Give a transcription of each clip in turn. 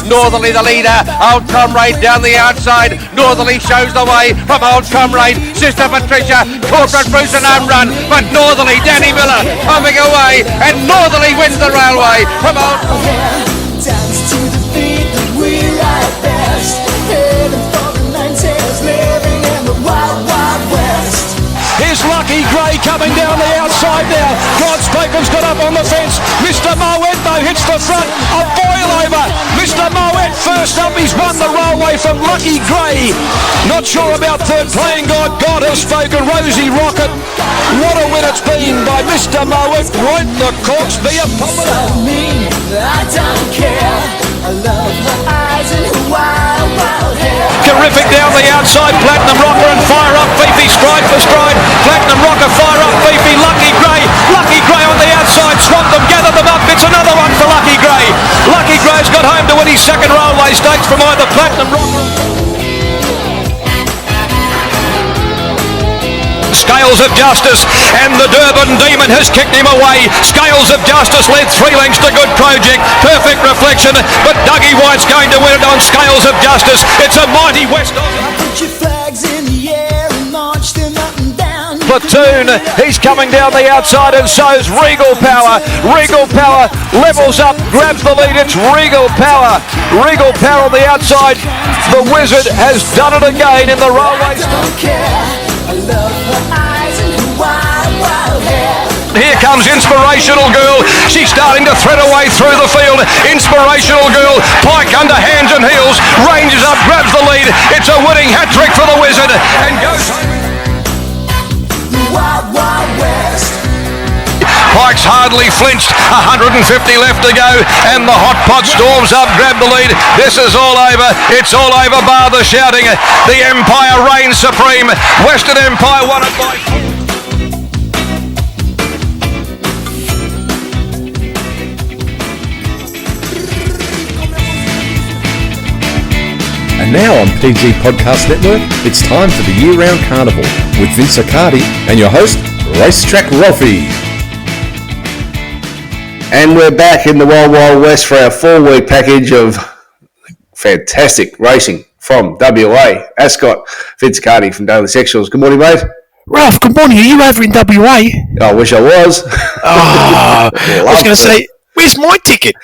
Northerly the leader. Old Comrade down the outside. Northerly shows the way from Old Comrade. Sister Patricia, Corporate Bruce and home run, but Northerly, Danny Miller coming away, and Northerly wins the railway from Old. Dance to the beat that we like best. Heading for the 90s, living in the wild, wild west. Here's Lucky Gray coming down the outside now. Rod Spaken's got up on the fence. Mr. Moet though hits the front. A boil over. Mr. Moet first up. He's won the railway from Lucky Gray. Not sure about third. Playing God has spoken. Rosie Rocket. What a win it's been by Mr. Moet. Right in the corks. Be a popular. Me, I don't care. I love her eyes and her wild, wild hair. Terrific down the outside. Platinum Rocker and fire up. Fifi stride for stride. Platinum Rocker fire up. Fifi. Lucky Gray. Lucky Gray on the outside. Swamped them. Gathered them up. It's another one for Lucky Gray. Lucky Gray's got home to win his second railway stakes from either Platinum Rocker. Scales of Justice, and the Durban Demon has kicked him away. Scales of Justice led 3 lengths to Good Project. Perfect Reflection, but Dougie White's going to win it on Scales of Justice. It's a mighty West. Put your flags in the air and march them up and down. Platoon, he's coming down the outside, and so's Regal Power. Regal Power levels up, grabs the lead. It's Regal Power. Regal Power on the outside. The Wizard has done it again in the railway. I love her eyes and her wild, wild hair. Here comes Inspirational Girl. She's starting to thread her way through the field. Inspirational Girl, Pike under hands and heels, ranges up, grabs the lead. It's a winning hat trick for the Wizard and goes. The wild, wild west. Pike's hardly flinched, 150 left to go, and the Hot Pot storms up, grab the lead. This is all over, it's all over bar the shouting. The Empire reigns supreme. Western Empire won it by... And now on PG Podcast Network, it's time for the year-round Carnival with Vince Accardi and your host, Racetrack Ralphy. And we're back in the Wild Wild West for our 4-week package of fantastic racing from WA, Ascot. Vince Accardi from Daily Sexuals. Good morning, mate. Ralph, good morning. Are you over in WA? I wish I was. Oh, I was going to say, where's my ticket?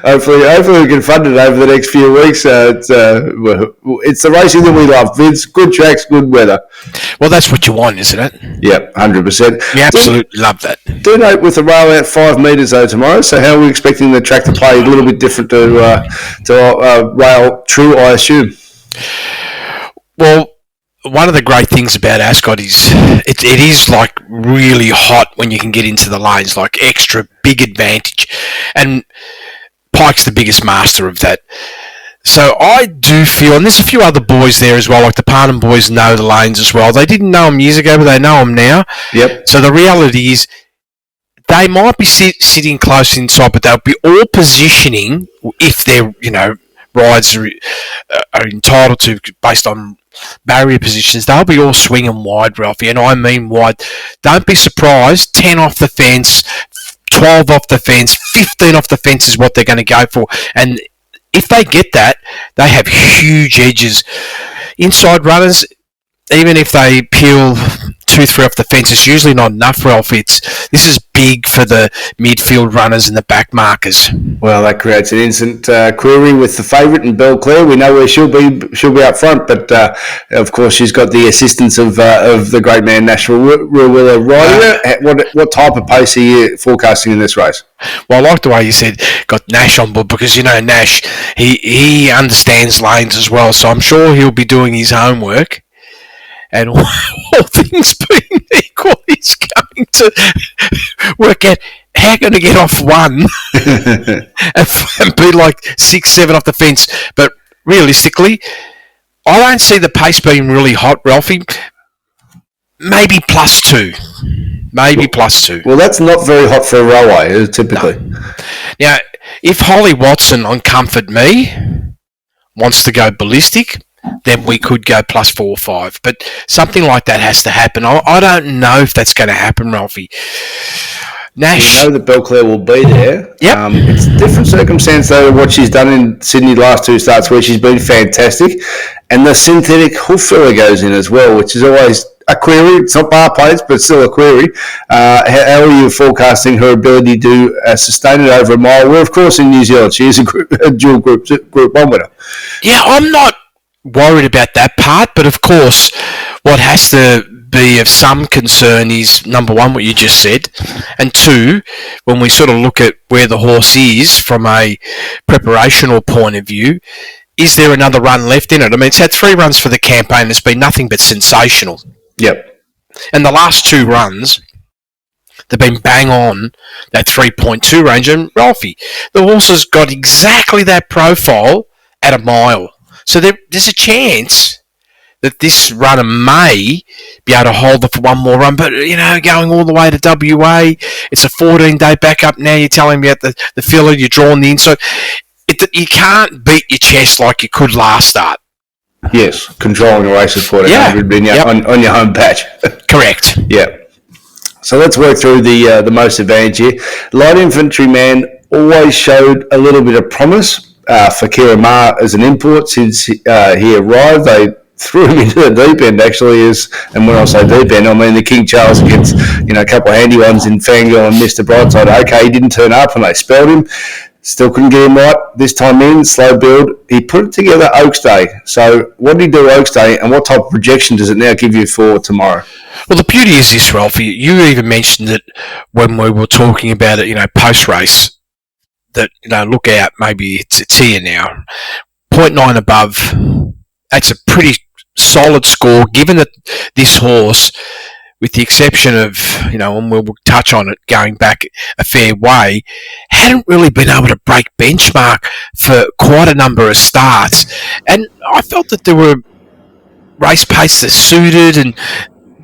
hopefully we can fund it over the next few weeks. It's the racing that we love, Vince. Good tracks, good weather. Well, that's what you want, isn't it? Yep, 100%. You absolutely love that. Do note with the rail out 5 metres though tomorrow, so how are we expecting the track to play? A little bit different to rail true, I assume. Well, one of the great things about Ascot is it is like really hot when you can get into the lanes, like extra big advantage. And Pike's the biggest master of that. So I do feel, and there's a few other boys there as well, like the Parnham boys know the lanes as well. They didn't know them years ago, but they know them now. Yep. So the reality is they might be sitting close inside, but they'll be all positioning if their rides are entitled to based on barrier positions. They'll be all swinging wide, Ralphie, and I mean wide. Don't be surprised. 10 off the fence, 12 off the fence, 15 off the fence is what they're going to go for, and if they get that, they have huge edges. Inside runners, even if they peel 2-3 off the fence, it's usually not enough, Ralph. This is big for the midfield runners and the back markers. Well, that creates an instant query with the favourite in Belclair. We know where she'll be up front, but of course she's got the assistance of the great man Nashville Ruwilla riding. What type of pace are you forecasting in this race? Well, I like the way you said got Nash on board, because Nash he understands lanes as well, so I'm sure he'll be doing his homework. And all things being equal, he's going to work out how going to get off one and be like 6-7 off the fence. But realistically, I don't see the pace being really hot, Ralphie. Maybe +2. Maybe +2. Well, that's not very hot for a railway, typically. No. Now, if Holly Watson on Comfort Me wants to go ballistic, then we could go +4 or 5. But something like that has to happen. I don't know if that's going to happen, Ralphie. Nash. We know that Belclair will be there. Yep. It's a different circumstance, though, what she's done in Sydney last 2 starts, where she's been fantastic. And the synthetic hoof filler goes in as well, which is always a query. It's not bar plates, but still a query. How are you forecasting her ability to sustain it over a mile? Well, of course, in New Zealand, she is a dual Group 1 winner. Yeah, I'm not worried about that part, but of course, what has to be of some concern is, number one, what you just said, and two, when we sort of look at where the horse is from a preparational point of view, is there another run left in it? I mean, it's had 3 runs for the campaign. It's been nothing but sensational. Yep. And the last 2 runs, they've been bang on that 3.2 range. And Ralphy, the horse has got exactly that profile at a mile. So there's a chance that this runner may be able to hold it for one more run. But, going all the way to WA, it's a 14-day backup now. You're telling me about the filler, you're drawing the inside. You can't beat your chest like you could last start. Yes, controlling a race at 1400 on your home patch. Correct. Yeah. So let's work through the most advantage here. Light Infantry Man always showed a little bit of promise for Kira Ma as an import since he arrived. They threw him into the deep end, actually, and when I say deep end, I mean the King Charles against a couple of handy ones in Fangirl and Mr. Brightside. Okay, he didn't turn up and they spelled him. Still couldn't get him right. This time in, slow build. He put it together Oaks Day. So what did he do Oaks Day, and what type of projection does it now give you for tomorrow? Well, the beauty is this, Ralphie. You even mentioned it when we were talking about it, post-race, that, look out, maybe it's here now. 0.9 above. That's a pretty solid score, given that this horse, with the exception of, and we'll touch on it going back a fair way, hadn't really been able to break benchmark for quite a number of starts. And I felt that there were race pace that suited and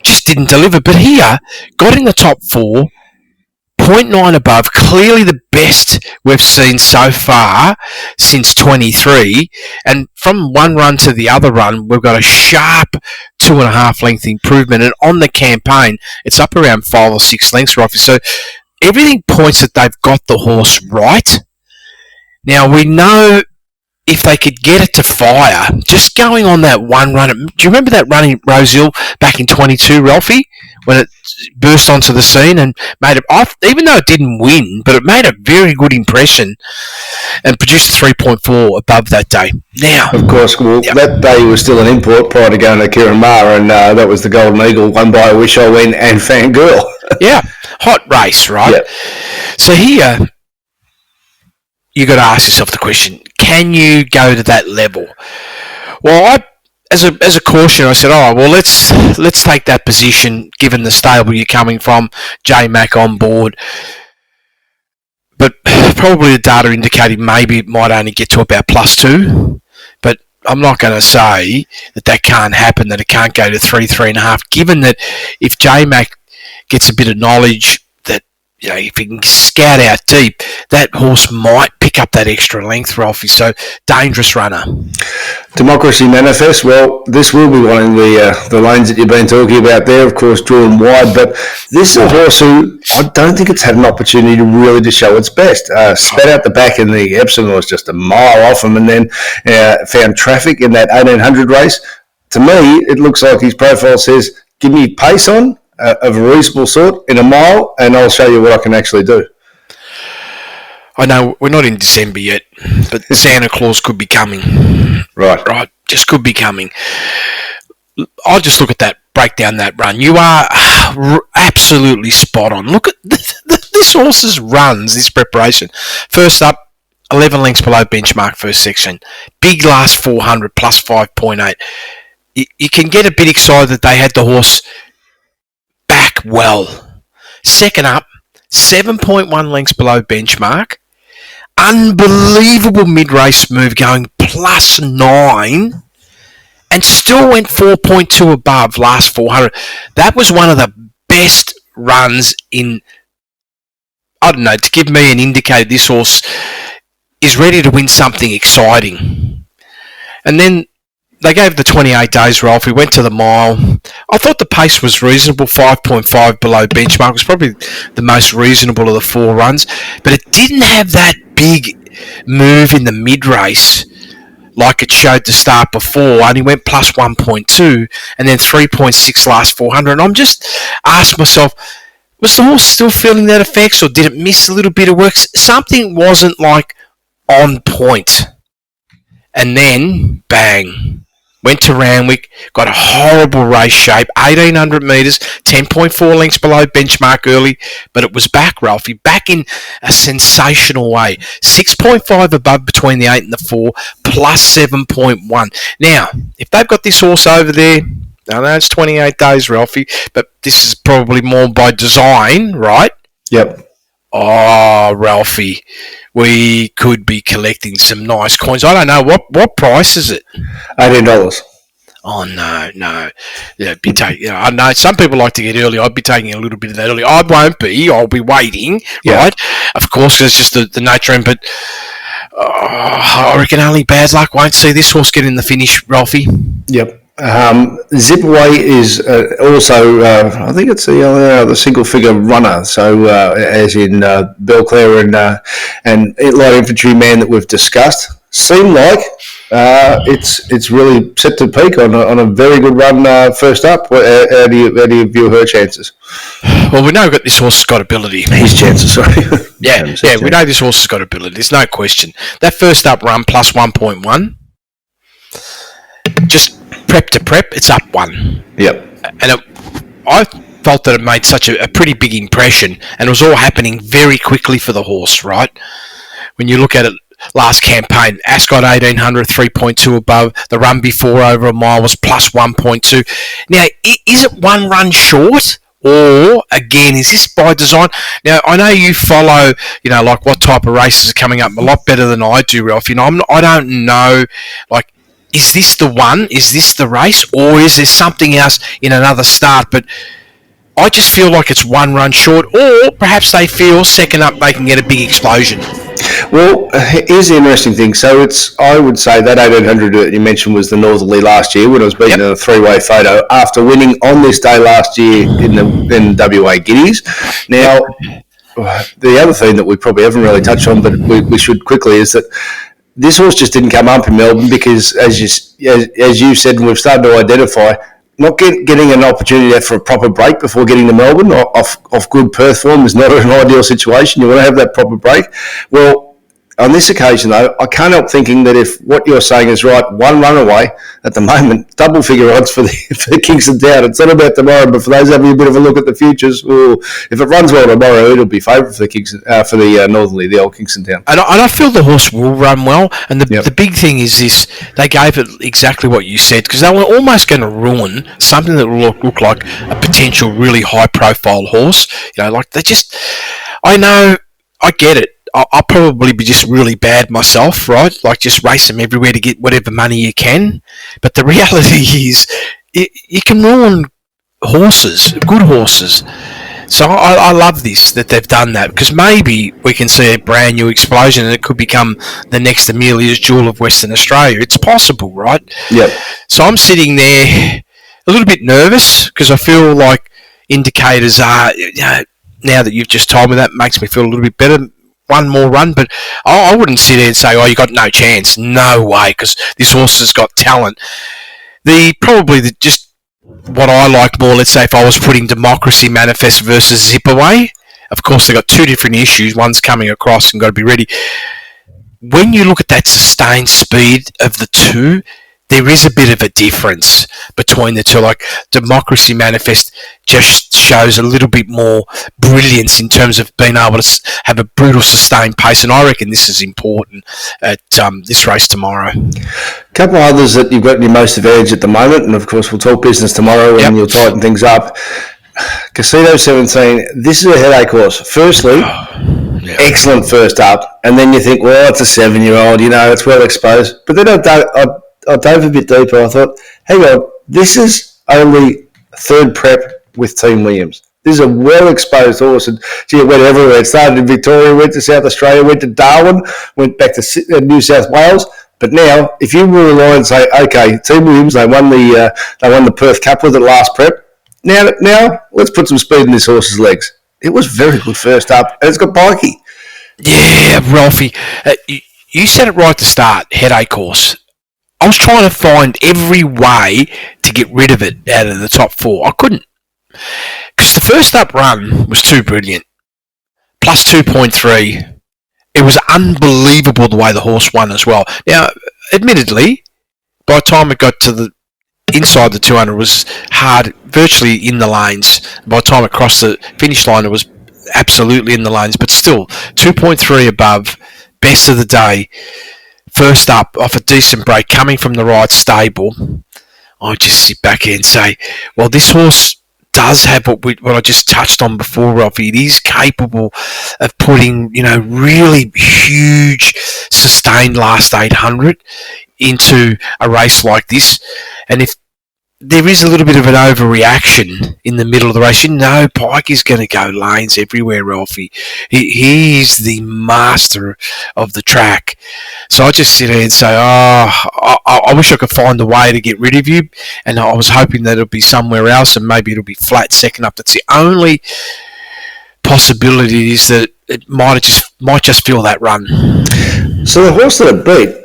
just didn't deliver. But here, got in the top 4, 0.9 above, clearly the best we've seen so far since 23. And from one run to the other run, we've got a sharp 2.5 length improvement. And on the campaign, it's up around 5 or 6 lengths, Ralphie. So everything points that they've got the horse right. Now, we know if they could get it to fire, just going on that one run. Do you remember that run in Rosehill back in 22, Ralphie, when it burst onto the scene and made it off, even though it didn't win, but it made a very good impression and produced a 3.4 above that day. Now, of course, that day was still an import prior to going to Kieran Ma, and that was the Golden Eagle won by Wish I Win and Fangirl. Yeah, hot race, right? Yep. So here, you got to ask yourself the question: can you go to that level? Well, as a caution, I said, let's take that position, given the stable you're coming from, J-Mac on board. But probably the data indicating maybe it might only get to about +2. But I'm not going to say that can't happen, that it can't go to 3.5, given that if J-Mac gets a bit of knowledge, that if he can scout out deep, that horse might pick up that extra length, Ralphie. So, dangerous runner. Democracy Manifest, well, this will be one of the lanes that you've been talking about there, of course, drawn wide, but this is a horse who I don't think it's had an opportunity to show its best. Spat out the back in the Epsom, was just a mile off him, and then found traffic in that 1800 race. To me, it looks like his profile says, give me pace on, of a reasonable sort, in a mile, and I'll show you what I can actually do. I know we're not in December yet, but Santa Claus could be coming. Right, just could be coming. I'll just look at that, break down that run. You are absolutely spot on. Look at this horse's runs, this preparation. First up, 11 lengths below benchmark first section. Big last 400 plus 5.8. You can get a bit excited that they had the horse back well. Second up, 7.1 lengths below benchmark. Unbelievable mid-race move going +9 and still went 4.2 above last 400. That was one of the best runs in, I don't know, to give me an indicator this horse is ready to win something exciting. And then they gave the 28 days, Ralphy, went to the mile. I thought the pace was reasonable, 5.5 below benchmark. It was probably the most reasonable of the 4 runs, but it didn't have that big move in the mid-race like it showed the start before. Only went plus 1.2 and then 3.6 last 400. And I'm just asking myself, was the horse still feeling that effects, or did it miss a little bit of work? Something wasn't like on point. And then, bang, went to Randwick, got a horrible race shape, 1,800 metres, 10.4 lengths below benchmark early, but it was back, Ralphie, back in a sensational way. 6.5 above between the 8 and the 4, plus 7.1. Now, if they've got this horse over there, I know it's 28 days, Ralphie, but this is probably more by design, right? Yep. Oh, Ralphie, we could be collecting some nice coins. I don't know, what price is it? $18. Oh, no. Yeah, I know some people like to get early. I'd be taking a little bit of that early. I won't be. I'll be waiting, right? Of course, it's just the nature of it, but I reckon only bad luck won't see this horse get in the finish, Ralphie. Yep. Zip Away is also, I think it's the single figure runner. So, as in Belclair and light infantry man that we've discussed, seem like it's really set to peak on a very good run first up. How do you view her chances? Well, we know we've got this horse has got ability. His chances, sorry. Yeah, we know this horse has got ability. There's no question. That first up run plus 1.1. Just prep to prep, it's up 1. Yep. And I felt that it made such a pretty big impression, and it was all happening very quickly for the horse, right? When you look at it, last campaign, Ascot 1,800, 3.2 above. The run before over a mile was plus 1.2. Now, is it one run short? Or, again, is this by design? Now, I know you follow, like what type of races are coming up a lot better than I do, Ralph. I don't know, like, is this the one? Is this the race? Or is there something else in another start? But I just feel like it's one run short. Or perhaps they feel second up they can get a big explosion. Well, here's the interesting thing. So I would say that 1,800 that you mentioned was the Northerly last year when I was beaten in a 3-way photo after winning on this day last year in WA Guineas. Now, the other thing that we probably haven't really touched on, but we should quickly, is that this horse just didn't come up in Melbourne because, as you said, and we've started to identify, not getting an opportunity for a proper break before getting to Melbourne off good Perth form is not an ideal situation. You want to have that proper break. Well, on this occasion, though, I can't help thinking that if what you're saying is right, one runaway at the moment, double figure odds for the Kingston Down. It's not about tomorrow, but for those having a bit of a look at the futures, if it runs well tomorrow, it'll be favourite for the Northerly, the old Kingston Town. And I feel the horse will run well. And the big thing is this: they gave it exactly what you said, because they were almost going to ruin something that will look like a potential really high-profile horse. Like they just, I know, I get it. I'll probably be just really bad myself, right? Like just race them everywhere to get whatever money you can. But the reality is, you can ruin horses, good horses. So I love this, that they've done that, because maybe we can see a brand new explosion and it could become the next Amelia's Jewel of Western Australia. It's possible, right? Yep. So I'm sitting there a little bit nervous because I feel like indicators are, now that you've just told me that, makes me feel a little bit better. One more run, but I wouldn't sit there and say, you got no chance. No way, because this horse has got talent. Just what I like more, let's say if I was putting Democracy Manifest versus Zip Away, of course they've got two different issues. One's coming across and got to be ready. When you look at that sustained speed of the two, there is a bit of a difference between the two. Like Democracy Manifest just shows a little bit more brilliance in terms of being able to have a brutal sustained pace, and I reckon this is important at this race tomorrow. A couple of others that you've got in your most advantage at the moment, and of course we'll talk business tomorrow and you'll tighten things up. Casino 17, this is a headache horse. Firstly, excellent first up, and then you think, well, it's a 7-year-old, it's well exposed. But then I dove a bit deeper. I thought, hang on, this is only third prep with Team Williams. This is a well-exposed horse, and it went everywhere. It started in Victoria, went to South Australia, went to Darwin, went back to New South Wales, But now, if you will rely and say, okay, Team Williams, they won the Perth Cup with it last prep. Now, let's put some speed in this horse's legs. It was very good first up, and it's got pikey. Yeah, Ralphie, you said it right at the start, headache horse. I was trying to find every way to get rid of it out of the top 4. I couldn't. Because the first up run was too brilliant. Plus 2.3. It was unbelievable the way the horse won as well. Now, admittedly, by the time it got to the inside the 200, it was hard, virtually in the lanes. By the time it crossed the finish line, it was absolutely in the lanes. But still, 2.3 above, best of the day. First up, off a decent break, coming from the right stable. I just sit back here and say, well, this horse does have what I just touched on before, Ralphy. It is capable of putting, really huge, sustained last 800 into a race like this. And if there is a little bit of an overreaction in the middle of the race, Pike is going to go lanes everywhere, Ralphie. He is the master of the track. So I just sit there and say, I wish I could find a way to get rid of you. And I was hoping that it'll be somewhere else and maybe it'll be flat second up. That's the only possibility, is that it might just feel that run. So the horse that it beat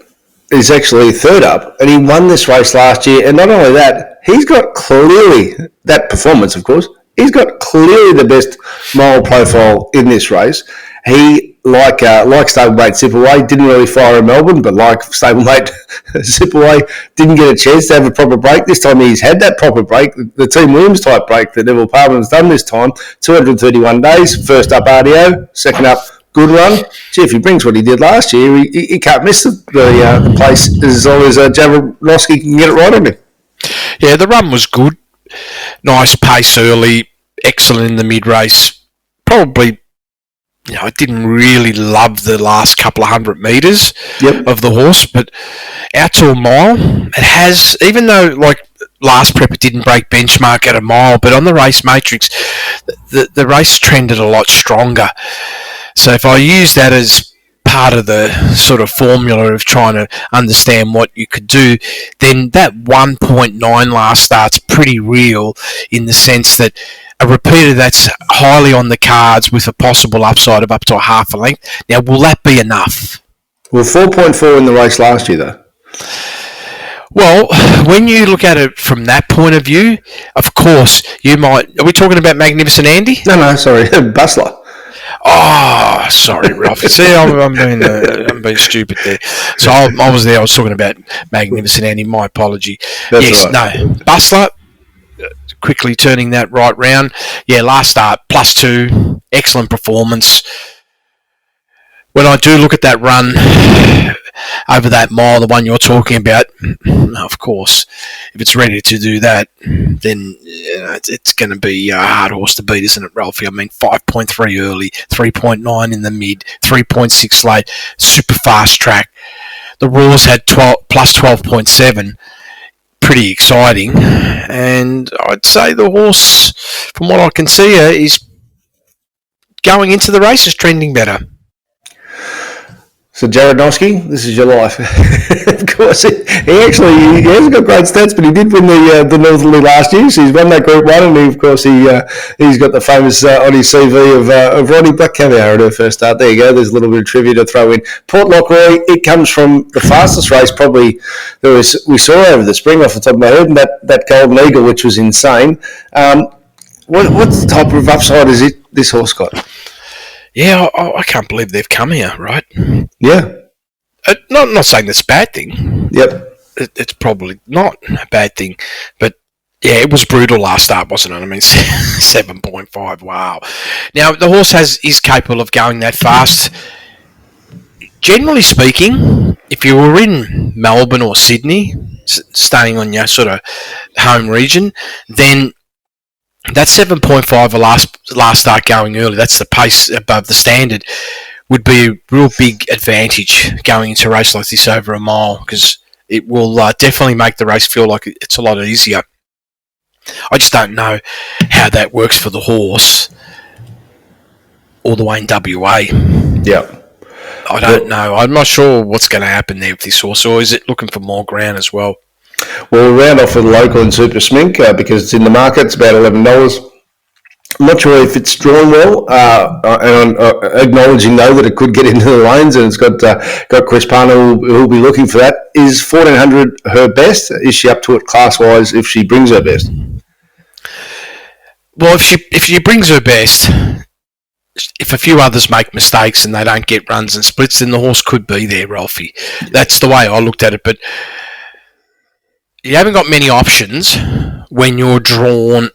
is actually third up, and he won this race last year. And not only that, he's got clearly that performance, of course. He's got clearly the best mile profile in this race. He, like stablemate Sipaway, didn't really fire in Melbourne, but like stablemate Sipaway, didn't get a chance to have a proper break. This time he's had that proper break, the Team Williams type break that Neville Parliament's done this time. 231 days, first up RDO, second up good run. Gee, if he brings what he did last year, he can't miss the place as long as Jabronowski can get it right on him. Yeah, the run was good. Nice pace early, excellent in the mid-race. Probably, I didn't really love the last couple of 100 metres of the horse, but out to a mile, it has, even though, like, last prep it didn't break benchmark at a mile, but on the race matrix, the race trended a lot stronger. So if I use that as part of the sort of formula of trying to understand what you could do, then that 1.9 last start's pretty real, in the sense that a repeater that's highly on the cards with a possible upside of up to a half a length. Now, will that be enough? Well, 4.4 in the race last year, though. Well, when you look at it from that point of view, of course, you might... Are we talking about Magnificent Andy? No, sorry, Bustler. Oh, sorry, Ralph. See, I'm being stupid there. So I was there. I was talking about Magnificent Andy. My apology. That's yes, right. No. Bustler, quickly turning that right round. Yeah, last start, +2. Excellent performance. When I do look at that run over that mile, the one you're talking about, of course, if it's ready to do that, then it's going to be a hard horse to beat, isn't it, Ralphie? I mean, 5.3 early, 3.9 in the mid, 3.6 late, super fast track. The Roars had +12.7, pretty exciting, and I'd say the horse, from what I can see, is going into the race is trending better. So Jabronowski, this is your life. Of course, he hasn't got great stats, but he did win the Northerly last year. So he's won that Group 1, and he's got the famous on his CV of Ronnie Black Caviar at her first start. There you go. There's a little bit of trivia to throw in. Port Lockroy, it comes from the fastest race probably we saw over the spring off the top of my head, and that Golden Eagle, which was insane. What type of upside is this horse got? Yeah, I can't believe they've come here, right? Yeah. Not saying that's a bad thing. Yep. It's probably not a bad thing. But, yeah, it was brutal last start, wasn't it? I mean, 7.5, wow. Now, the horse is capable of going that fast. Generally speaking, if you were in Melbourne or Sydney, staying on your sort of home region, then... that 7.5 a last start going early, that's the pace above the standard, would be a real big advantage going into a race like this over a mile, because it will definitely make the race feel like it's a lot easier. I just don't know how that works for the horse all the way in WA. Yeah. I don't know. I'm not sure what's going to happen there with this horse, or is it looking for more ground as well? Well, we'll round off with local and Super Smink because it's in the market. It's about $11. I'm not sure if it's drawn well, and acknowledging though that it could get into the lanes, and it's got Chris Parner who'll be looking for that. Is 1400 her best? Is she up to it class wise if she brings her best? Well, if she brings her best, if a few others make mistakes and they don't get runs and splits, then the horse could be there, Ralphy. That's the way I looked at it. But you haven't got many options when you're drawn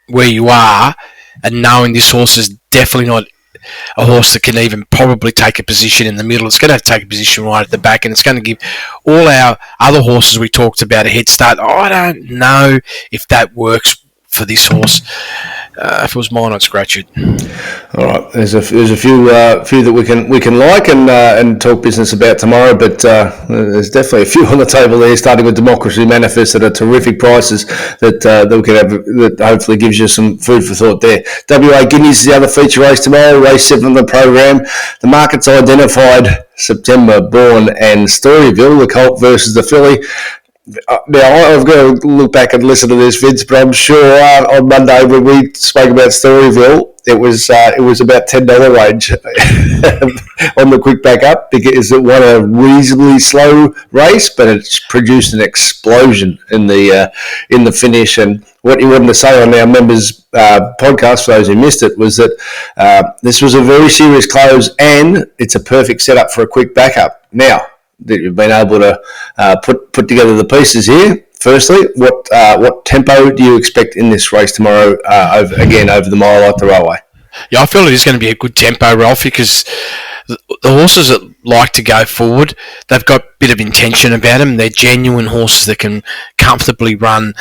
where you are, and knowing this horse is definitely not a horse that can even probably take a position in the middle. It's going to take a position right at the back, and it's going to give all our other horses we talked about a head start. I don't know if that works for this horse. If it was mine, I'd scratch it. All right, there's a few that we can like and talk business about tomorrow, but there's definitely a few on the table there. Starting with Democracy Manifest at a terrific prices that we can have, that hopefully gives you some food for thought there. WA Guineas is the other feature race tomorrow, race 7 of the program. The market's identified September Born and Storyville, the colt versus the filly. Now, I've got to look back and listen to this, Vince, but I'm sure on Monday when we spoke about Storyville, it was about $10 range on the quick back up because it won a reasonably slow race, but it's produced an explosion in the finish. And what you wanted to say on our members' podcast, for those who missed it, was that this was a very serious close and it's a perfect setup for a quick backup. Now, that you've been able to put together the pieces here. Firstly, what tempo do you expect in this race tomorrow? Over the mile at the railway. Yeah, I feel it is going to be a good tempo, Ralph, because the horses that like to go forward, they've got a bit of intention about them. They're genuine horses that can comfortably run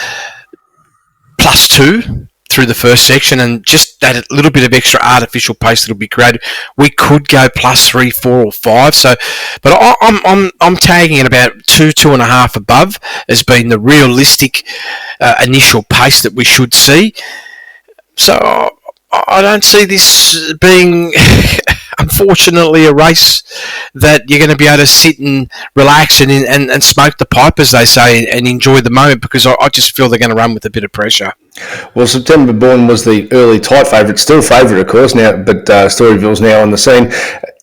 +2 through the first section, and just that little bit of extra artificial pace that'll be created. We could go +3, 4, or 5. So, but I'm tagging it about 2.5 above as being the realistic initial pace that we should see. So I don't see this being, unfortunately, a race that you're going to be able to sit and relax and smoke the pipe, as they say, and enjoy the moment, because I just feel they're going to run with a bit of pressure. Well, September Born was the early tight favourite, still favourite, of course, now, but Storyville's now on the scene.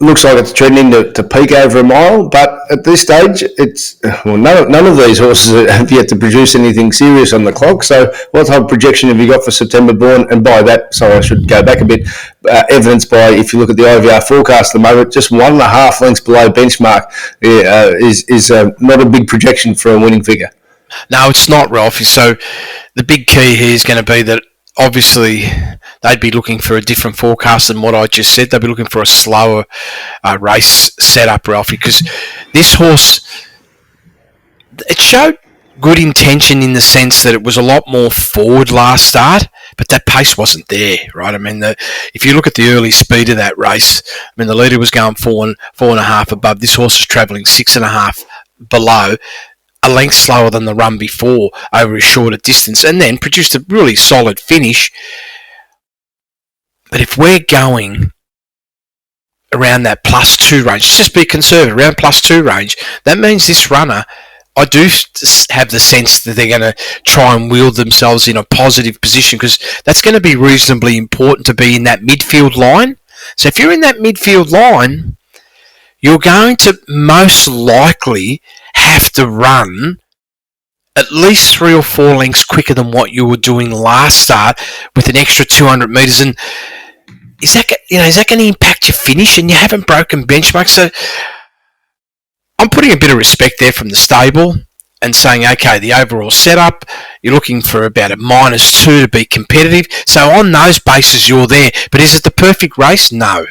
Looks like it's trending to peak over a mile, but at this stage, it's none of these horses have yet to produce anything serious on the clock. So, what type of projection have you got for September Born? And by that, sorry, I should go back a bit. Evidenced by, if you look at the OVR forecast at the moment, just 1.5 lengths below benchmark is not a big projection for a winning figure. No, it's not, Ralphie. So the big key here is going to be that obviously they'd be looking for a different forecast than what I just said. They'd be looking for a slower race setup, Ralphie, because this horse, it showed good intention in the sense that it was a lot more forward last start, but that pace wasn't there, right? I mean, if you look at the early speed of that race, I mean, the leader was going 4.5 above. This horse was travelling 6.5 below, a length slower than the run before over a shorter distance, and then produced a really solid finish. But if we're going around that +2 range, just be conservative, around +2 range, that means this runner, I do have the sense that they're going to try and wield themselves in a positive position, because that's going to be reasonably important to be in that midfield line. So if you're in that midfield line, you're going to most likely have to run at least 3 or 4 lengths quicker than what you were doing last start with an extra 200 metres. And is that going to impact your finish? And you haven't broken benchmark. So I'm putting a bit of respect there from the stable and saying, okay, the overall setup, you're looking for about a -2 to be competitive. So on those bases, you're there. But is it the perfect race? No.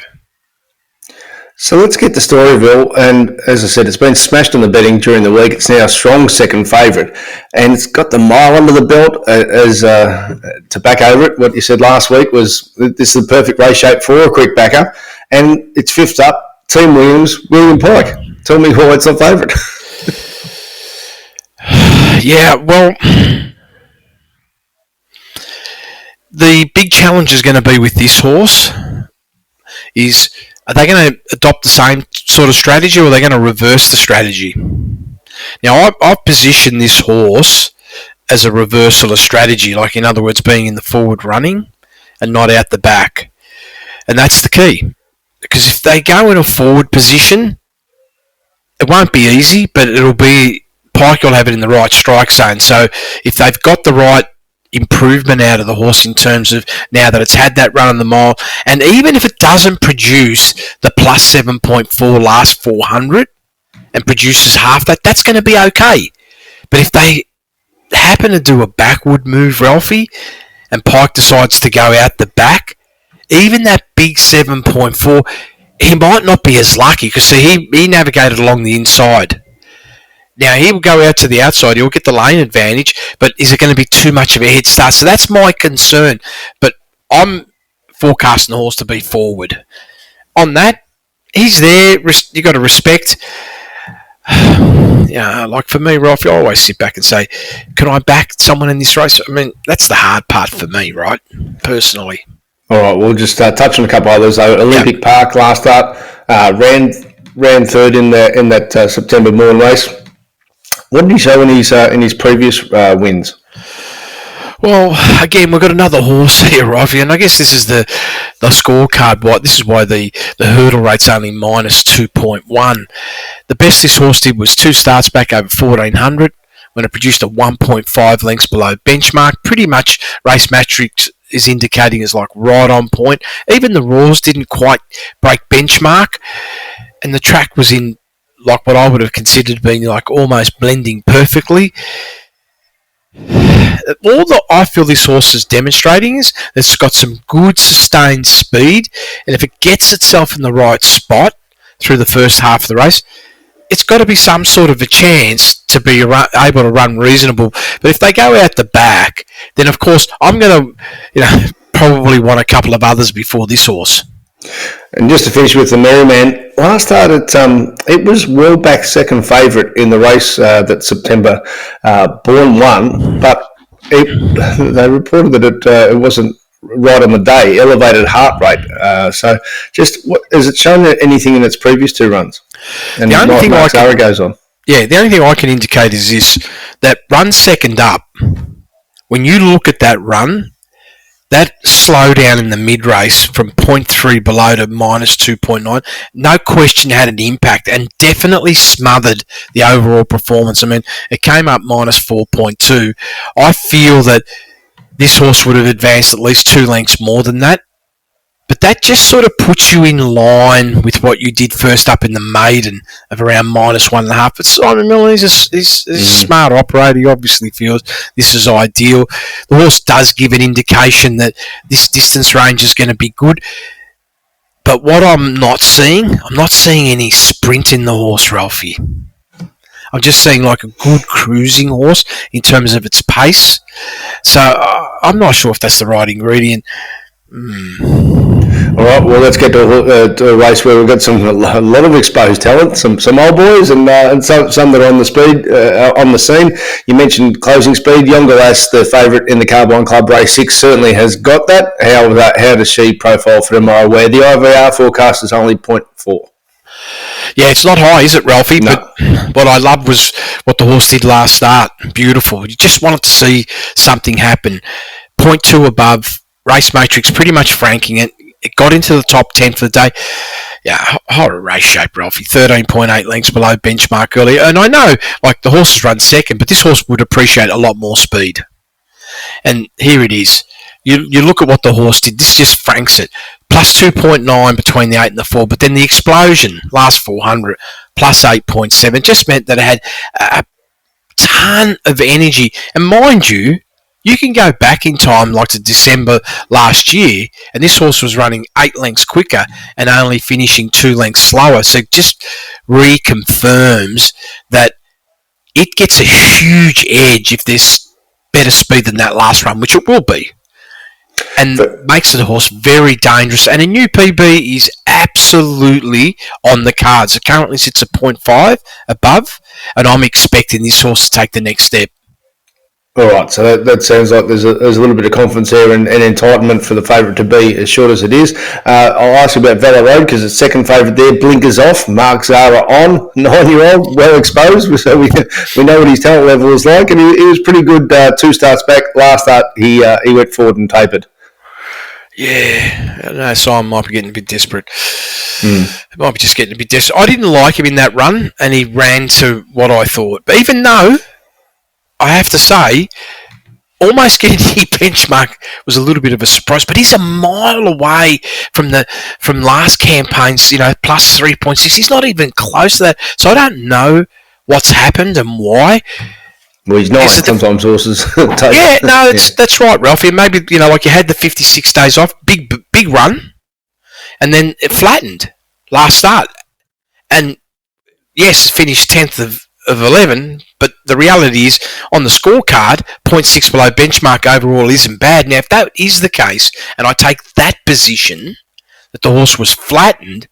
So let's get to Storyville, and as I said, it's been smashed on the betting during the week. It's now a strong second favourite, and it's got the mile under the belt as to back over it. What you said last week was this is the perfect race shape for a quick backer, and it's fifth up, Team William Pike. Tell me why it's a favourite. Yeah, well, the big challenge is going to be with this horse is, are they going to adopt the same sort of strategy, or are they going to reverse the strategy? Now, I've positioned this horse as a reversal of strategy, like in other words, being in the forward running and not out the back. And that's the key. Because if they go in a forward position, it won't be easy, but it'll be, Pike will have it in the right strike zone. So if they've got the right improvement out of the horse in terms of now that it's had that run on the mile, and even if it doesn't produce the plus 7.4 last 400 and produces half that, that's going to be okay. But if they happen to do a backward move, Ralphie, and Pike decides to go out the back, even that big 7.4, he might not be as lucky because he navigated along the inside. Now, he will go out to the outside. He'll get the lane advantage, but is it going to be too much of a head start? So that's my concern. But I'm forecasting the horse to be forward. On that, he's there. You got to respect. Yeah, like for me, Ralph, I always sit back and say, can I back someone in this race? I mean, that's the hard part for me, right? Personally. All right, we'll just touch on a couple others. Olympic Park last start ran third in that September morning race. What did he show in his previous wins? Well, again, we've got another horse here, Ralphie, and I guess this is the scorecard. This is why the hurdle rate's only minus 2.1. The best this horse did was 2 starts back over 1400 when it produced a 1.5 lengths below benchmark. Pretty much Race Matrix is indicating is like right on point. Even the Raws didn't quite break benchmark, and the track was in like what I would have considered being like almost blending perfectly. All that I feel this horse is demonstrating is it's got some good sustained speed, and if it gets itself in the right spot through the first half of the race, it's got to be some sort of a chance to be able to run reasonable. But if they go out the back, then of course I'm going to, probably want a couple of others before this horse. And just to finish with the Merryman, last start it was well back second favourite in the race that September Born won, but they reported that it wasn't right on the day, elevated heart rate. So just has it shown anything in its previous 2 runs? And the only thing goes on. Yeah, the only thing I can indicate is this, that run second up, when you look at that run, that slowdown in the mid-race from 0.3 below to minus 2.9, no question had an impact and definitely smothered the overall performance. I mean, it came up minus 4.2. I feel that this horse would have advanced at least 2 lengths more than that. But that just sort of puts you in line with what you did first up in the maiden of around minus 1.5. But Simon Miller, he's a smart operator. He obviously feels this is ideal. The horse does give an indication that this distance range is going to be good. But what I'm not seeing any sprint in the horse, Ralphie. I'm just seeing like a good cruising horse in terms of its pace. So I'm not sure if that's the right ingredient. All right, well, let's get to a race where we've got a lot of exposed talent, some old boys, and some that are on the speed on the scene. You mentioned closing speed. Younger Lass, the favourite in the Carbine Club race 6, certainly has got that. How does she profile for tomorrow? Where the IVR forecast is only 0.4. Yeah, it's not high, is it, Ralphie? No. But what I loved was what the horse did last start. Beautiful. You just wanted to see something happen. 0.2 above. Race Matrix pretty much franking it. It got into the top 10 for the day. Yeah, horror race shape, Ralphie. 13.8 lengths below benchmark earlier. And I know, like, the horse has run second, but this horse would appreciate a lot more speed. And here it is. You look at what the horse did. This just franks it. Plus 2.9 between the 8 and the 4. But then the explosion, last 400, plus 8.7, just meant that it had a ton of energy. And mind you, you can go back in time like to December last year, and this horse was running 8 lengths quicker and only finishing 2 lengths slower. So it just reconfirms that it gets a huge edge if there's better speed than that last run, which it will be. And makes the horse very dangerous. And a new PB is absolutely on the cards. It currently sits at 0.5 above, and I'm expecting this horse to take the next step. All right, so that sounds like there's a little bit of confidence there and entitlement for the favourite to be as short as it is. I'll ask you about Valley Road because it's second favourite there. Blinkers off. Mark Zara on. 9-year-old, well exposed, so we know what his talent level is like, and he was pretty good 2 starts back. Last start, he went forward and tapered. Yeah, I don't know, Simon might be getting a bit desperate. It might be just getting a bit desperate. I didn't like him in that run, and he ran to what I thought. But even though, I have to say, almost getting the benchmark was a little bit of a surprise. But he's a mile away from last campaign's, plus 3.6. He's not even close to that. So I don't know what's happened and why. Well, he's nice sometimes horses. Yeah, no, that's right, Ralphy. Maybe, like you had the 56 days off, big run, and then it flattened last start. And yes, finished 10th of 11, but the reality is on the scorecard, 0.6 below benchmark overall isn't bad. Now, if that is the case, and I take that position, that the horse was flattened,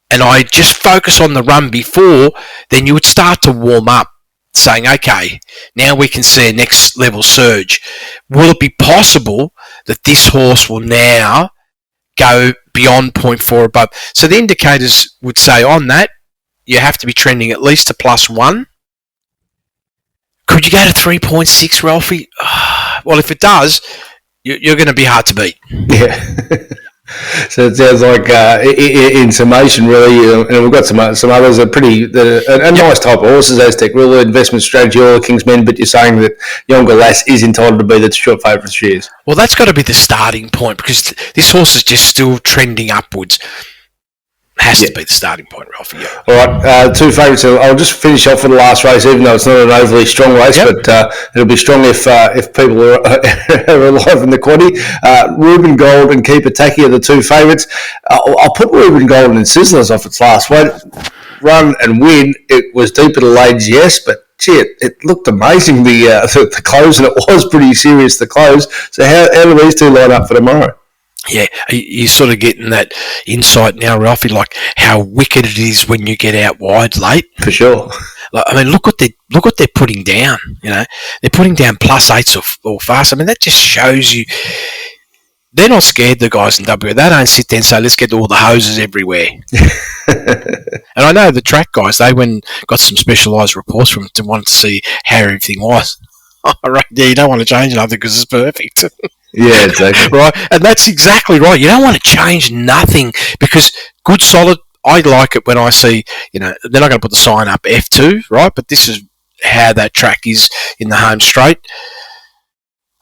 and I just focus on the run before, then you would start to warm up, saying, okay, now we can see a next level surge. Will it be possible that this horse will now go beyond 0.4 above? So the indicators would say on that, you have to be trending at least to +1. Could you go to 3.6, Ralphie? Well, if it does, you're going to be hard to beat. Yeah. So it sounds like, in summation, really, and we've got some others that are pretty a nice type of horses. Aztec Ruler, investment strategy, all the King's Men. But you're saying that Younger Lass is entitled to be the short favourite for years. Well, that's got to be the starting point because this horse is just still trending upwards. Has to be the starting point, Ralphie. Yeah. All right, 2 favourites. I'll just finish off with the last race, even though it's not an overly strong race, but it'll be strong if people are alive in the quaddie. Ruben Gold and Keep Attacking are the 2 favourites. I'll put Ruben Gold and Sizzlers off its last run and win. It was deep at the lanes, yes, but gee, it looked amazing, the close, and it was pretty serious, the close. So how do these 2 line up for tomorrow? Yeah, you're sort of getting that insight now, Ralphie, like how wicked it is when you get out wide late. For sure. Like, I mean, look what they're putting down. They're putting down +8s or fast. I mean, that just shows you they're not scared. The guys in WA, they don't sit there and say, "Let's get all the hoses everywhere." And I know the track guys, they got some specialised reports from them to want to see how everything was. Right, yeah, you don't want to change nothing because it's perfect. Yeah, exactly. Right, and that's exactly right. You don't want to change nothing because good, solid. I like it when I see, they're not going to put the sign up F2, right? But this is how that track is in the home straight.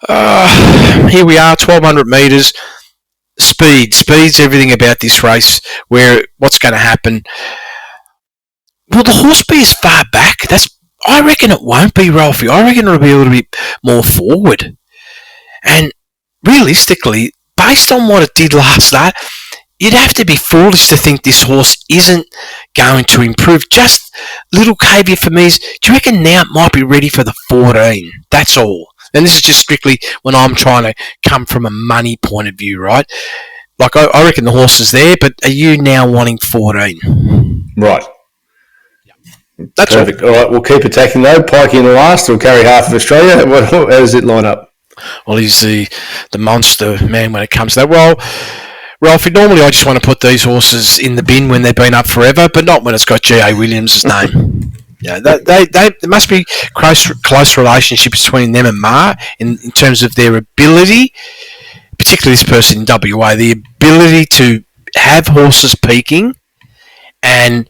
Here we are, 1,200 metres. Speed's everything about this race. What's going to happen? Will the horse be as far back? I reckon it won't be, Ralphie. I reckon it'll be a little bit more forward. And realistically, based on what it did last start, you'd have to be foolish to think this horse isn't going to improve. Just little caveat for me is, do you reckon now it might be ready for the 14? That's all. And this is just strictly when I'm trying to come from a money point of view, right? Like, I reckon the horse is there, but are you now wanting 14? Right. That's perfect. All right, we'll keep attacking though. Pikey in the last will carry half of Australia. How does it line up? Well, he's the monster man when it comes to that. Well, Ralphie, normally I just want to put these horses in the bin when they've been up forever, but not when it's got G.A. Williams' name. Yeah, there must be close relationship between them and Ma in terms of their ability, particularly this person in WA, the ability to have horses peaking and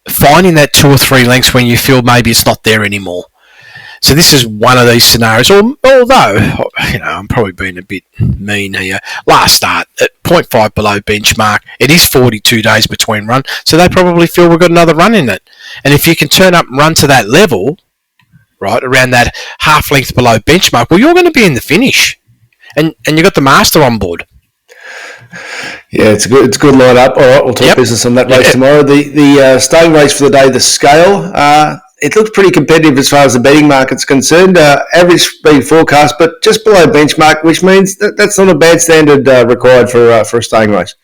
finding that 2 or 3 lengths when you feel maybe it's not there anymore. So this is one of these scenarios, although, I'm probably being a bit mean here. Last start at 0.5 below benchmark. It is 42 days between run, so they probably feel we've got another run in it. And if you can turn up and run to that level, right, around that half length below benchmark, well, you're going to be in the finish. And you got the master on board. Yeah, it's a good line up. All right, we'll talk business on that race tomorrow. The starting race for the day, the scale, it looks pretty competitive as far as the betting market's concerned. Average speed forecast, but just below benchmark, which means that's not a bad standard required for a staying race.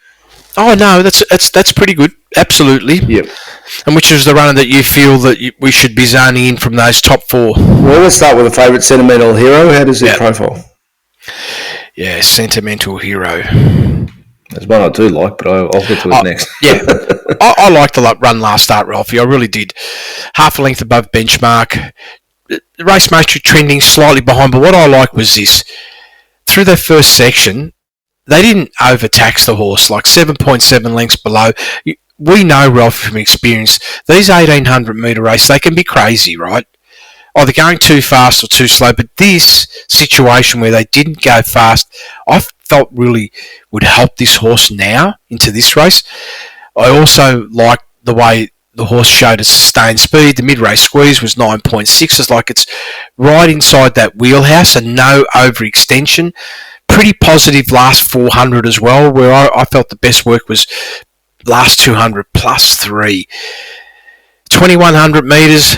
Oh no, that's pretty good. Absolutely. Yep. And which is the runner that you feel that we should be zoning in from those top 4? Well, let's start with the favourite, Sentimental Hero. How does it profile? Yeah, Sentimental Hero. There's one I do like, but I'll get to it next. Yeah, I liked the run last start, Ralphie. I really did. Half a length above benchmark. The race matrix trending slightly behind, but what I liked was this. Through their first section, they didn't overtax the horse, like 7.7 lengths below. We know, Ralph, from experience, these 1,800 metre races, they can be crazy, right? Either going too fast or too slow, but this situation where they didn't go fast, I felt really would help this horse now into this race. I also liked the way the horse showed a sustained speed. The mid-race squeeze was 9.6. It's like it's right inside that wheelhouse and no overextension. Pretty positive last 400 as well, where I felt the best work was last 200 plus 3. 2,100 metres,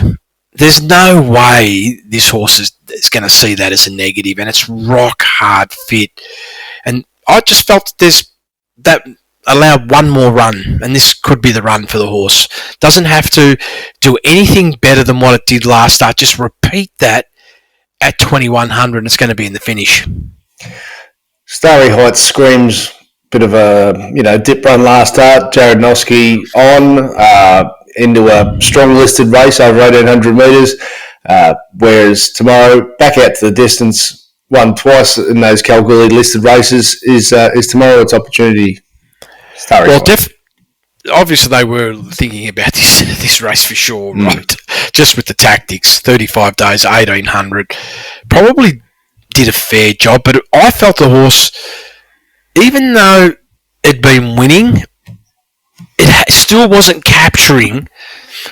there's no way this horse is going to see that as a negative, and it's rock hard fit. And I just felt that allowed one more run, and this could be the run for the horse. Doesn't have to do anything better than what it did last start. Just repeat that at 2,100, and it's going to be in the finish. Starry Heights screams bit of a dip run last start. Jared Noski on into a strong listed race over 1,800 metres, whereas tomorrow back out to the distance, won twice in those Kalgoorlie listed races, is tomorrow its opportunity. Well, obviously they were thinking about this race for sure, right? Just with the tactics, 35 days, 1,800, probably did a fair job. But I felt the horse, even though it'd been winning, it still wasn't capturing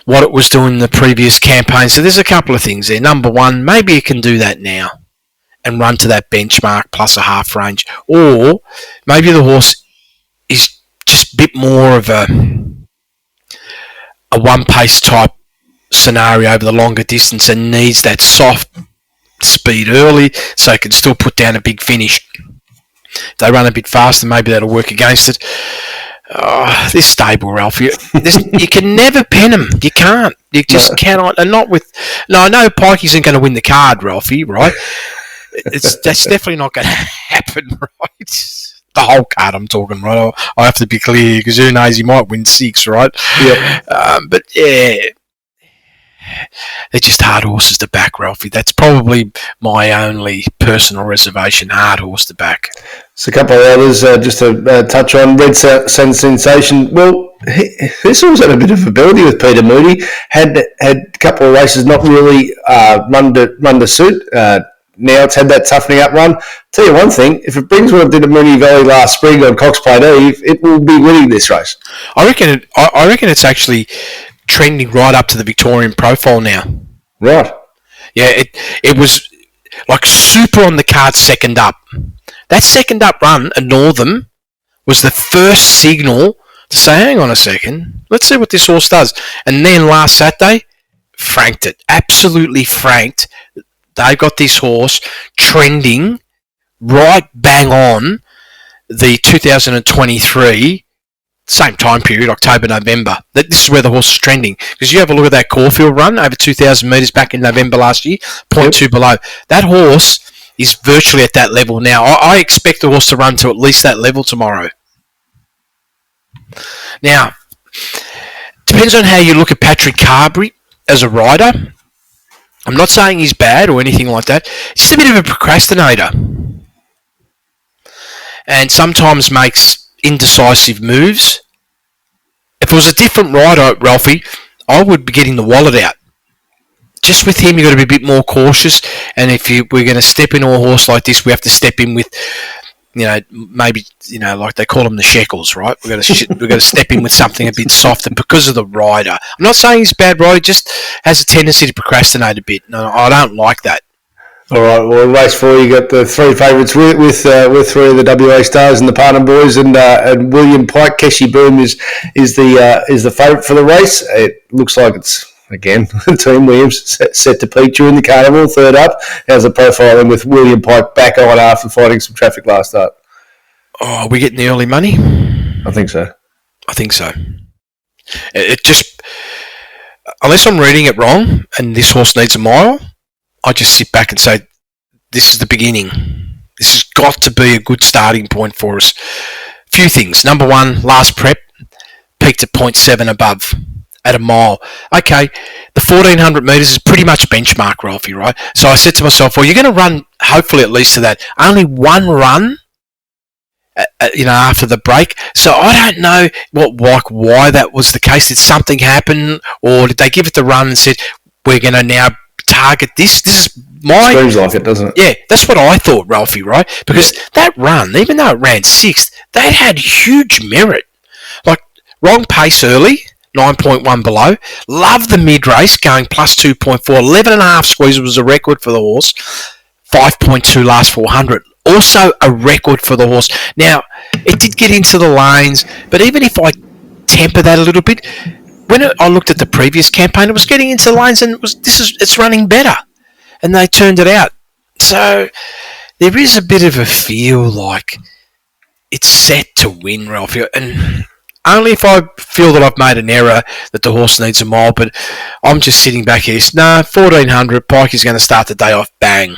what it was doing in the previous campaign. So there's a couple of things there. Number one, maybe it can do that now and run to that benchmark plus a half range, or maybe the horse is just a bit more of a one-pace type scenario over the longer distance and needs that soft speed early so it can still put down a big finish. If they run a bit faster, maybe that'll work against it. This stable, Ralph, you can never pen them. You can't. You just cannot. And not with... No, I know Pike isn't going to win the card, Ralphie, right? That's definitely not going to happen, right? The whole card I'm talking, right? I have to be clear because who knows, he might win 6, right? Yep. But yeah, they're just hard horses to back, Ralphie. That's probably my only personal reservation, hard horse to back. So a couple of others just to touch on. Red Sensation. Well, this horse had a bit of ability with Peter Moody. Had a couple of races not really run to suit. Now it's had that toughening up run. Tell you one thing, if it brings what it did at Moonee Valley last spring on Cox Plate Eve, it will be winning this race. I reckon it's actually trending right up to the Victorian profile now. Right. Yeah, it was like super on the card second up. That second up run at Northam was the first signal to say, hang on a second, let's see what this horse does. And then last Saturday, franked it. Absolutely franked. They've got this horse trending right bang on the 2023 same time period, October, November. This is where the horse is trending. Because you have a look at that Caulfield run over 2,000 metres back in November last year, 0.2 below. That horse is virtually at that level now. I expect the horse to run to at least that level tomorrow. Now, depends on how you look at Patrick Carberry as a rider. I'm not saying he's bad or anything like that. He's just a bit of a procrastinator. And sometimes makes indecisive moves. If it was a different rider, Ralphie, I would be getting the wallet out. Just with him, you've got to be a bit more cautious. And if we're going to step into a horse like this, we have to step in with, maybe, like they call them the shekels, right? We've got to step in with something a bit softer because of the rider. I'm not saying he's a bad rider, he just has a tendency to procrastinate a bit. No, I don't like that. All right, well, race 4, you got the 3 favourites with 3 of the WA Stars and the Parnham Boys, and William Pike. Keshi Boom is the favourite for the race. It looks like it's, again, Team Williams set to peak during the Carnival, third up. How's the profiling with William Pike back on after fighting some traffic last start? Oh, are we getting the early money? I think so. I think so. It just, unless I'm reading it wrong and this horse needs a mile, I just sit back and say, this is the beginning. This has got to be a good starting point for us. Few things. Number one, last prep, peaked at 0.7 above at a mile. Okay, the 1,400 metres is pretty much benchmark, Ralphie, right? So I said to myself, well, you're going to run hopefully at least to that. Only one run, after the break. So I don't know why that was the case. Did something happen, or did they give it the run and said, we're going to now target this? This is my... Seems like it, doesn't it? Yeah, that's what I thought, Ralphie, right? Because that run, even though it ran sixth, that had huge merit. Like, wrong pace early, 9.1 below. Love the mid-race, going plus 2.4. 11.5 squeeze was a record for the horse. 5.2 last 400. Also a record for the horse. Now, it did get into the lanes, but even if I temper that a little bit, when I looked at the previous campaign, it was getting into the lanes and it's running better. And they turned it out. So there is a bit of a feel like it's set to win, Ralphie. And only if I feel that I've made an error that the horse needs a mile, but I'm just sitting back here. 1,400, Pike is going to start the day off, bang.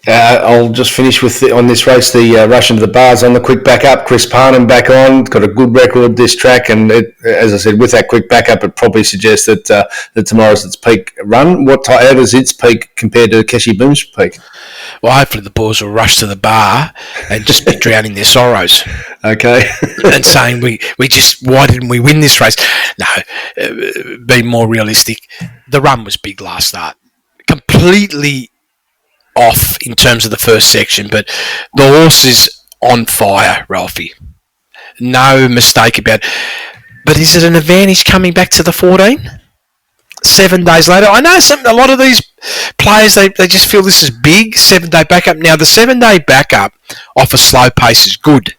I'll just finish with on this race, the rush into the bars on the quick backup. Chris Parnham back on, got a good record this track, and as I said, with that quick backup, it probably suggests that tomorrow's its peak run. How does its peak compare to Keshi Boom's peak? Well, hopefully the boys will rush to the bar and just be drowning their sorrows. Okay. And saying why didn't we win this race? No, be more realistic. The run was big last start, completely off in terms of the first section, but the horse is on fire, Ralphie. No mistake about it. But is it an advantage coming back to the 14? 7 days later? I know a lot of these players, they just feel this is big, 7-day backup. Now, the 7-day backup off a slow pace is good.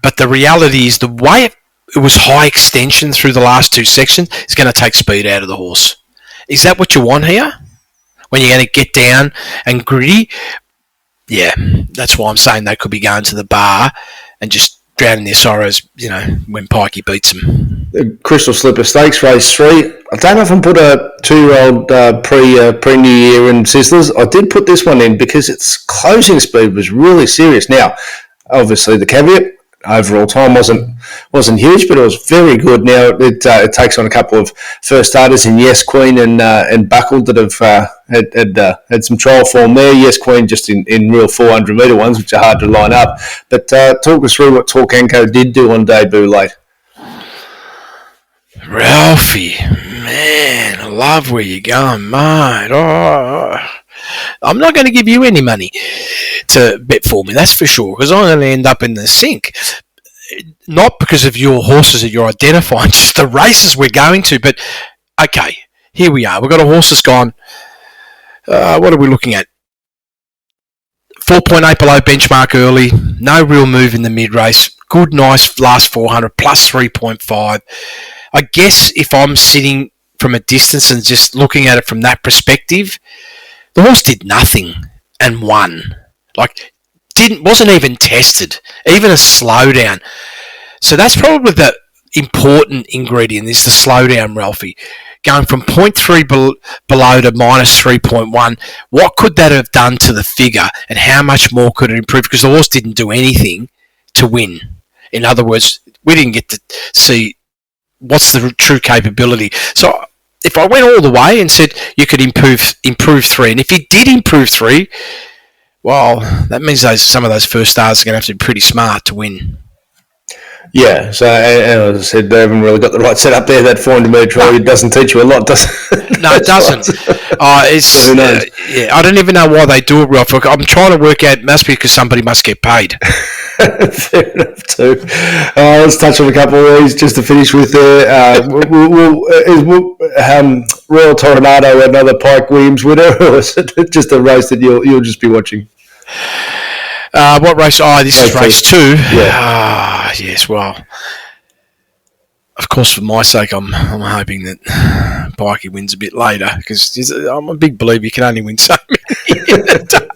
But the reality is the way it was high extension through the last two sections is going to take speed out of the horse. Is that what you want here? When you're going to get down and gritty, yeah, that's why I'm saying they could be going to the bar and just drowning their sorrows, when Pikey beats them. The Crystal Slipper Stakes, race 3. I don't often put a 2-year-old pre-New Year in Sizzlers. I did put this one in because its closing speed was really serious. Now, obviously the caveat, overall time wasn't huge, but it was very good. Now it takes on a couple of first starters in Yes Queen and Buckled that have had some trial form there. Yes Queen just in real 400 metre ones, which are hard to line up. But talk us through what Torcanco did do on debut late. Ralphie, man, I love where you're going, mate. I'm not going to give you any money to bet for me, that's for sure, because I'm going to end up in the sink. Not because of your horses that you're identifying, just the races we're going to. But, okay, here we are. We've got a horse that's gone, what are we looking at? 4.8 below benchmark early, no real move in the mid-race, good, nice last 400, plus 3.5. I guess if I'm sitting from a distance and just looking at it from that perspective, the horse did nothing and won. Wasn't even tested, even a slowdown. So that's probably the important ingredient is the slowdown, Ralphie. Going from 0.3 below to minus 3.1, what could that have done to the figure and how much more could it improve? Because the horse didn't do anything to win. In other words, we didn't get to see what's the true capability. So if I went all the way and said you could improve 3, and if you did improve 3, well, that means some of those first stars are going to have to be pretty smart to win. Yeah, so and as I said, they haven't really got the right setup there. That 400 metre trial doesn't teach you a lot, does it? No, it doesn't. I don't even know why they do it, Ralph. I'm trying to work out, it must be because somebody must get paid. Fair enough too. Let's touch on a couple of these just to finish with Royal Toronado, another Pike Williams winner, or is it just a race that you'll just be watching? What race? This is race 2. Yeah. Yes, well, of course, for my sake, I'm hoping that Pikey wins a bit later because I'm a big believer you can only win so many in a day.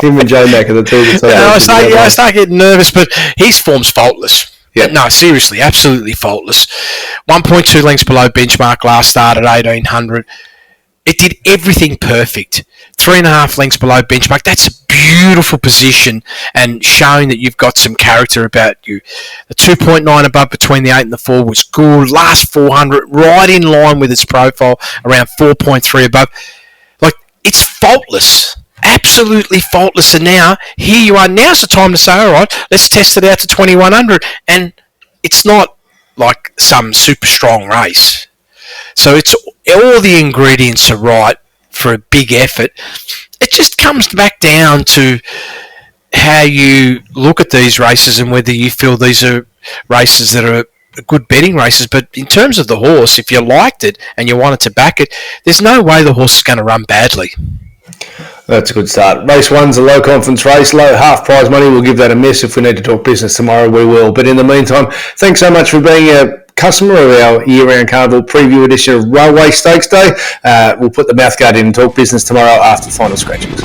Him and J Mac are the two. I start getting nervous, but his form's faultless. Yep. No, seriously, absolutely faultless. 1.2 lengths below benchmark last start at 1800. It did everything perfect. 3.5 lengths below benchmark. That's a beautiful position and showing that you've got some character about you. The 2.9 above between the 8 and the 4 was good. Last 400, right in line with its profile, around 4.3 above. Like, it's faultless. Absolutely faultless. And now, here you are. Now's the time to say, all right, let's test it out to 2100. And it's not like some super strong race. So it's all the ingredients are right for a big effort. It just comes back down to how you look at these races and whether you feel these are races that are good betting races. But in terms of the horse, if you liked it and you wanted to back it, there's no way the horse is going to run badly. That's a good start. Race 1's a low confidence race, low half prize money. We'll give that a miss. If we need to talk business tomorrow, we will. But in the meantime, thanks so much for being a customer of our year-round carnival preview edition of Railway Stakes Day. We'll put the mouthguard in and talk business tomorrow after final scratchings.